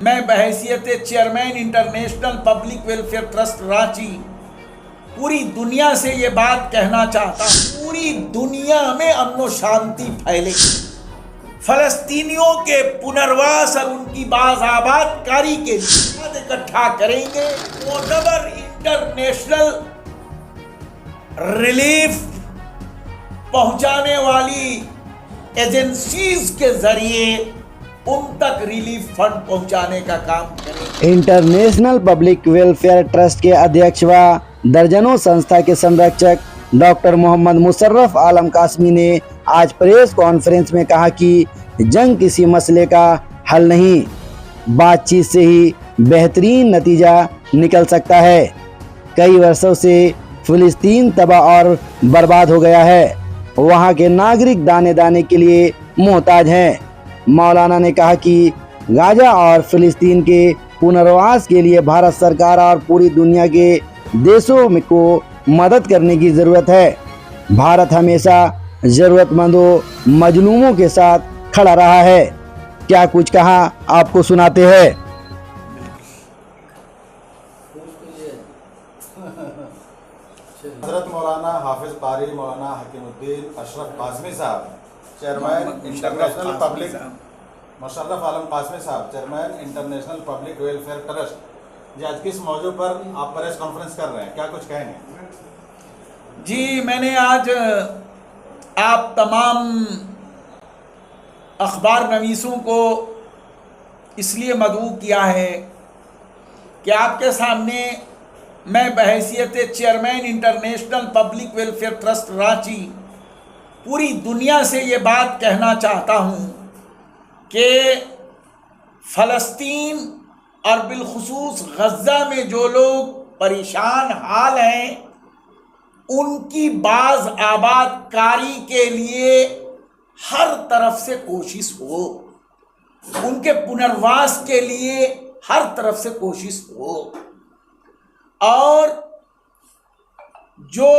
मैं बहैसियत chairman international public welfare trust Ranchi पूरी दुनिया से ये बात कहना चाहता हूँ, पूरी दुनिया में अमन और शांति फैले, फलस्तीनियों के पुनर्वास और उनकी बाज़ाबादकारी के लिए इकट्ठा करेंगे। मोतबर इंटरनेशनल रिलीफ पहुंचाने वाली एजेंसीज के जरिए उन तक रिलीफ फंड पहुंचाने का काम करेंगे। इंटरनेशनल पब्लिक वेलफेयर ट्रस्ट के अध्यक्ष व दर्जनों संस्था के संरक्षक डॉक्टर मोहम्मद मुशर्रफ आलम कासमी ने आज प्रेस कॉन्फ्रेंस में कहा कि जंग किसी मसले का हल नहीं, बातचीत से ही बेहतरीन नतीजा निकल सकता है। कई वर्षों से फिलिस्तीन तबाह और बर्बाद हो गया है, वहाँ के नागरिक दाने दाने के लिए मोहताज हैं। मौलाना ने कहा कि गाजा और फिलिस्तीन के पुनर्वास के लिए भारत सरकार और पूरी दुनिया के देशों को मदद करने की ज़रूरत है। भारत हमेशा ज़रूरतमंदों मजलूमों के साथ खड़ा रहा है। क्या कुछ कहा आपको सुनाते हैं। हज़रत मौलाना हाफिज कारी मौलाना हकीमुद्दीन अशरफ कासमी साहब chairman international public Musharraf Alam Qasmi साहब chairman international public welfare trust ji आज किस मौजू पर आप प्रेस कॉन्फ्रेंस कर रहे हैं, क्या कुछ कहेंगे? जी, मैंने आज आप तमाम अखबार नवीसों को इसलिए मदऊ किया है कि आपके सामने मैं बहैसियत chairman international public welfare trust Ranchi पूरी दुनिया से ये बात कहना चाहता हूँ कि फ़लस्तीन और बिलखुसूस गज़ा में जो लोग परेशान हाल हैं, उनकी बाज़ आबादकारी के लिए हर तरफ से कोशिश हो, उनके पुनर्वास के लिए हर तरफ से कोशिश हो, और जो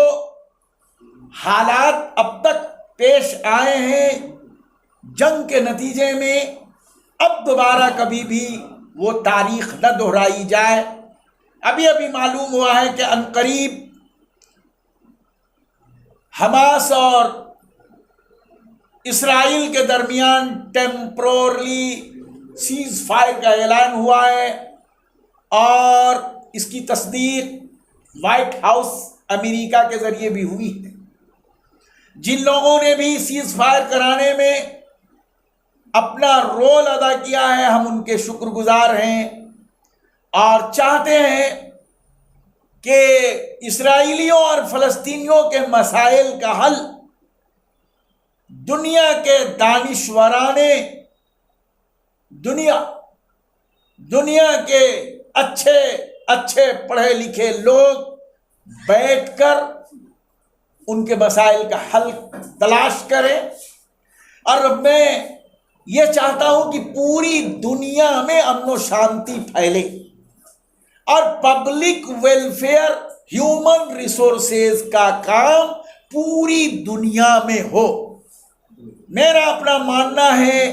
हालात अब तक पेश आए हैं जंग के नतीजे में, अब दोबारा कभी भी वो तारीख न दोहराई जाए। अभी अभी मालूम हुआ है कि अनकरीब हमास और इसराइल के दरमियान टेम्पोरली सीज फायर का ऐलान हुआ है और इसकी तस्दीक वाइट हाउस अमेरिका के ज़रिए भी हुई है। जिन लोगों ने भी सीज फायर कराने में अपना रोल अदा किया है, हम उनके शुक्रगुजार हैं और चाहते हैं कि इस्राएलियों और फ़लस्तीनियों के मसाइल का हल दुनिया के दानिश्वराने दुनिया के अच्छे पढ़े लिखे लोग बैठकर उनके मसाइल का हल तलाश करें। और मैं ये चाहता हूं कि पूरी दुनिया में अमन और शांति फैले और पब्लिक वेलफेयर ह्यूमन रिसोर्सेज का काम पूरी दुनिया में हो। मेरा अपना मानना है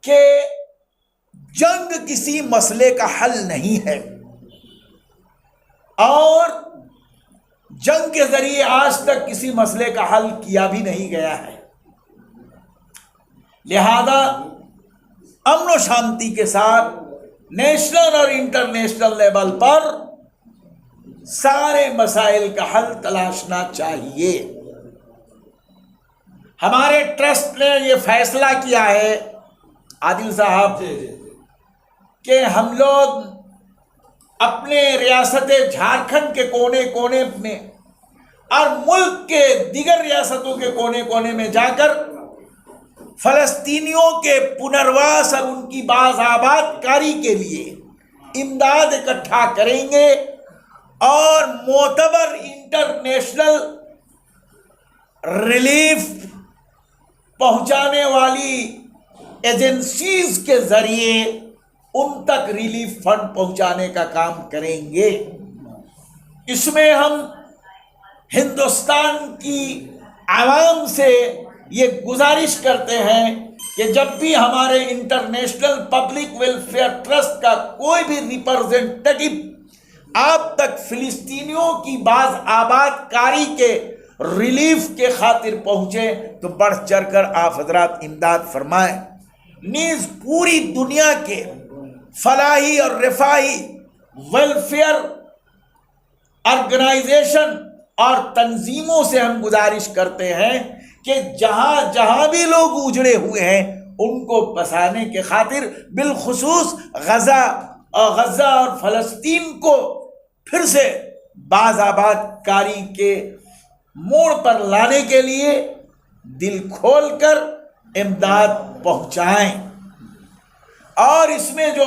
कि जंग किसी मसले का हल नहीं है और जंग के जरिए आज तक किसी मसले का हल किया भी नहीं गया है। लिहाजा अमन और शांति के साथ नेशनल और इंटरनेशनल लेवल पर सारे मसाइल का हल तलाशना चाहिए। हमारे ट्रस्ट ने ये फैसला किया है आदिल साहब कि हम लोग अपने रियासत झारखंड के कोने कोने में और मुल्क के दीगर रियासतों के कोने कोने में जाकर फ़लस्तीनियों के पुनर्वास और उनकी बाज़ाबादकारी के लिए इमदाद इकट्ठा करेंगे और मोतबर इंटरनेशनल रिलीफ पहुंचाने वाली एजेंसीज के ज़रिए उन तक रिलीफ फंड पहुंचाने का काम करेंगे। इसमें हम हिंदुस्तान की आवाम से ये गुजारिश करते हैं कि जब भी हमारे इंटरनेशनल पब्लिक वेलफेयर ट्रस्ट का कोई भी रिप्रेजेंटेटिव आप तक फिलिस्तीनियों की बाज आबादकारी के रिलीफ के खातिर पहुंचे तो बढ़ चढ़कर आप हजरात इमदाद फरमाएं। नीज पूरी दुनिया के फलाही और रिफाही वेलफेयर ऑर्गेनाइजेशन और तंजीमों से हम गुजारिश करते हैं कि जहां जहां भी लोग उजड़े हुए हैं उनको बसाने के खातिर बिलखुसूस गजा और फलस्तीन को फिर से बाज़ाबादकारी के मोड़ पर लाने के लिए दिल खोलकर इमदाद पहुंचाएं। और इसमें जो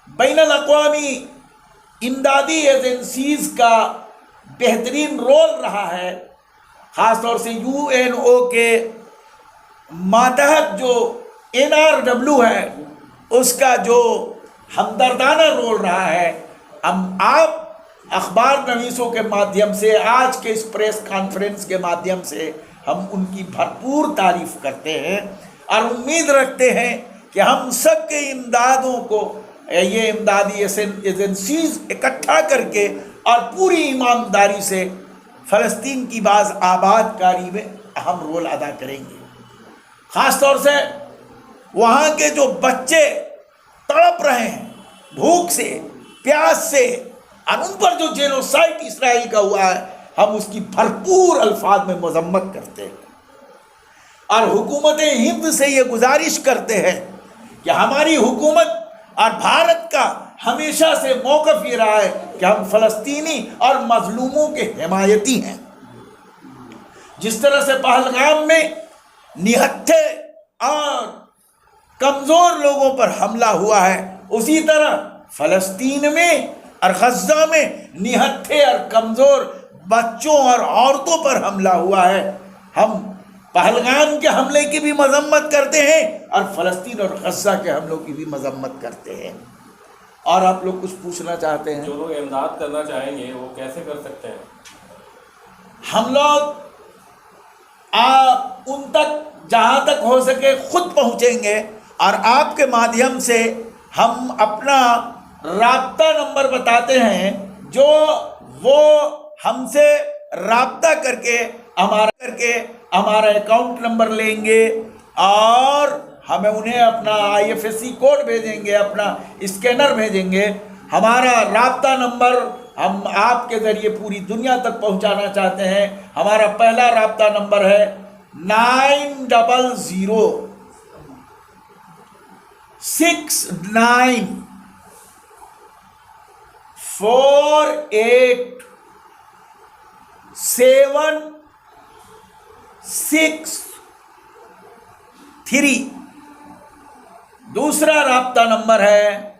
बैनुल अक़वामी इमदादी एजेंसीज का बेहतरीन रोल रहा है, ख़ासतौर से UNO के मातहत जो NRW है उसका जो हमदर्दाना रोल रहा है, हम आप अखबार नवीसों के माध्यम से आज के इस प्रेस कॉन्फ्रेंस के माध्यम से हम उनकी भरपूर तारीफ़ करते हैं और उम्मीद रखते हैं कि हम सब के इमदादों को ये इमदादी एजेंसीज इकट्ठा करके और पूरी ईमानदारी से फ़लस्तीन की बाज़ आबादकारी में अहम रोल अदा करेंगे। ख़ास तौर से वहाँ के जो बच्चे तड़प रहे हैं भूख से, प्यास से, और उन पर जो जेनोसाइड इसराइल का हुआ है, हम उसकी भरपूर अल्फाज में मजम्मत करते हैं और हुकूमत हिंद से ये गुजारिश करते हैं कि हमारी हुकूमत और भारत का हमेशा से मौक़िफ़ ये रहा है कि हम फ़लस्तीनी और मज़लूमों के हिमायती हैं। जिस तरह से पहलगाम में निहत्थे और कमज़ोर लोगों पर हमला हुआ है, उसी तरह फ़लस्तीन में और गज़ा में निहत्थे और कमज़ोर बच्चों और औरतों पर हमला हुआ है। हम पहलगाम के हमले की भी मजम्मत करते हैं और फ़लस्तीन और गज़ा के हमलों की भी मजम्मत करते हैं। और आप लोग कुछ पूछना चाहते हैं? जो लोग इमदाद करना चाहेंगे वो कैसे कर सकते हैं? हम लोग उन तक जहाँ तक हो सके खुद पहुँचेंगे और आपके माध्यम से हम अपना राब्ता नंबर बताते हैं, जो वो हमसे राब्ता करके हमारा अकाउंट नंबर लेंगे और हमें उन्हें अपना IFSC कोड भेजेंगे, अपना स्कैनर भेजेंगे। हमारा राब्ता नंबर हम आपके ज़रिए पूरी दुनिया तक पहुंचाना चाहते हैं। हमारा पहला राब्ता नंबर है 90494876 दूसरा राब्ता नंबर है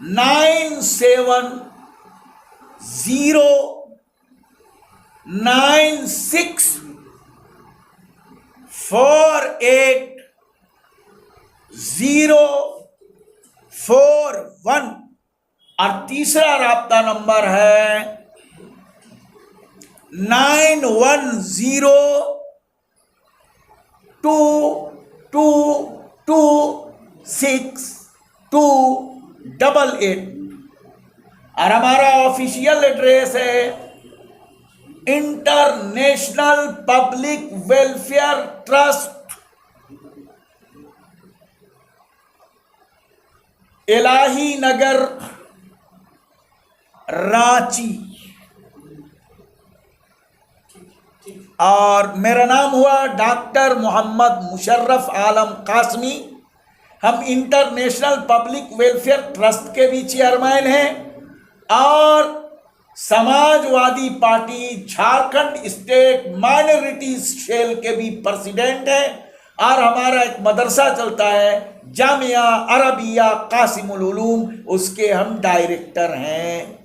97064801 और तीसरा राब्ता नंबर है 9102226288 और हमारा ऑफिशियल एड्रेस है इंटरनेशनल पब्लिक वेलफेयर ट्रस्ट, इलाही नगर, रांची। और मेरा नाम हुआ डॉक्टर मोहम्मद मुशर्रफ आलम कासमी। हम इंटरनेशनल पब्लिक वेलफेयर ट्रस्ट के भी चेयरमैन हैं और Samajwadi Party Jharkhand state minority cell के भी प्रेसिडेंट हैं और हमारा एक मदरसा चलता है जामिया अरबिया कासिमुल उलूम, उसके हम डायरेक्टर हैं।